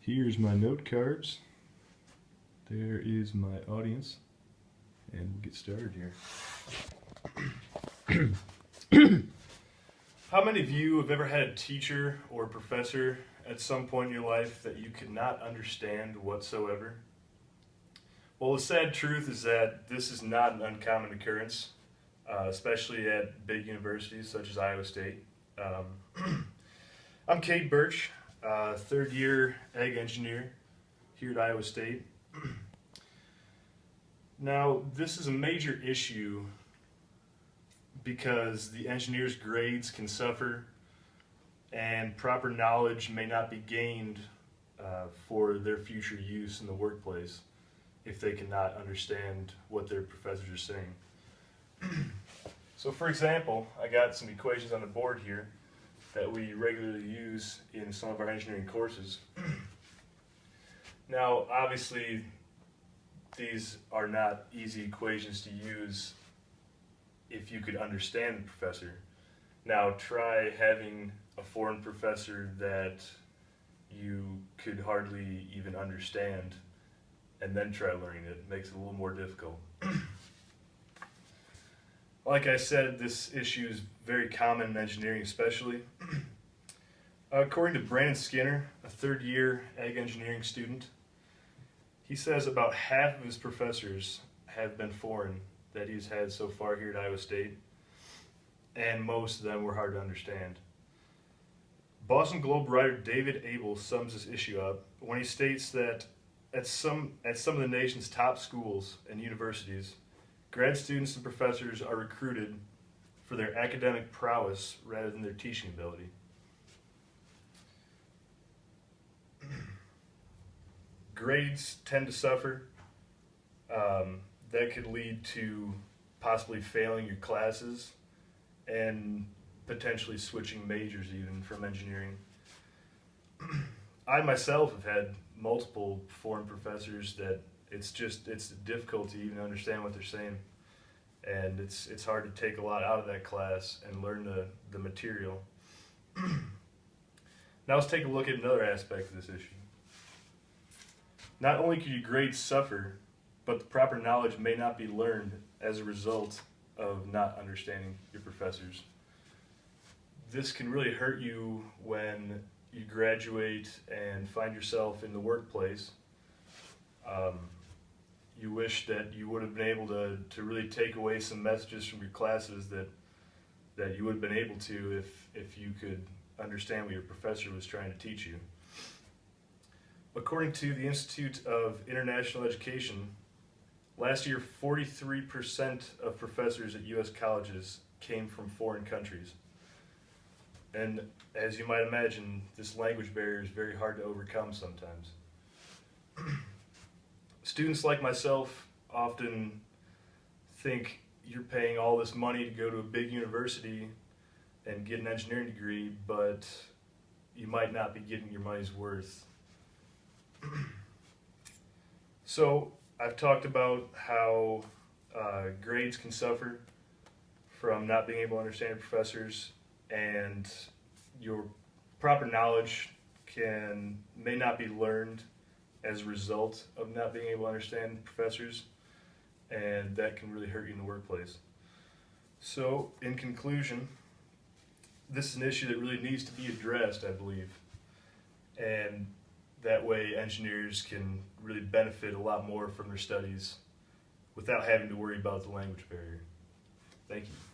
Here's my note cards. There is my audience. And we'll get started here. How many of you have ever had a teacher or professor at some point in your life that you could not understand whatsoever? Well, the sad truth is that this is not an uncommon occurrence, especially at big universities such as Iowa State. I'm Cade Bertsch, third year ag engineer here at Iowa State. Now, this is a major issue because the engineers' grades can suffer and proper knowledge may not be gained for their future use in the workplace if they cannot understand what their professors are saying. So for example, I got some equations on the board here that we regularly use in some of our engineering courses. Now, obviously, these are not easy equations to use if you could understand the professor. Now, try having a foreign professor that you could hardly even understand and then try learning it. It makes it a little more difficult. Like I said, this issue is very common in engineering especially. According to Brandon Skinner, a third year ag engineering student, he says about half of his professors have been foreign that he's had so far here at Iowa State, and most of them were hard to understand. Boston Globe writer David Abel sums this issue up when he states that at some of the nation's top schools and universities, grad students and professors are recruited for their academic prowess rather than their teaching ability. Grades tend to suffer. That could lead to possibly failing your classes and potentially switching majors even from engineering. I myself have had multiple foreign professors that it's difficult to even understand what they're saying, and it's hard to take a lot out of that class and learn the material. Now let's take a look at another aspect of this issue. Not only could your grades suffer, but the proper knowledge may not be learned as a result of not understanding your professors. This can really hurt you when you graduate and find yourself in the workplace. You wish that you would have been able to really take away some messages from your classes that you would have been able to if you could understand what your professor was trying to teach you. According to the Institute of International Education, last year 43% of professors at U.S. colleges came from foreign countries. And as you might imagine, this language barrier is very hard to overcome sometimes. Students like myself often think you're paying all this money to go to a big university and get an engineering degree, but you might not be getting your money's worth. So I've talked about how grades can suffer from not being able to understand your professors, and your proper knowledge may not be learned as a result of not being able to understand professors, and that can really hurt you in the workplace. So in conclusion, this is an issue that really needs to be addressed, I believe, and that way engineers can really benefit a lot more from their studies without having to worry about the language barrier. Thank you.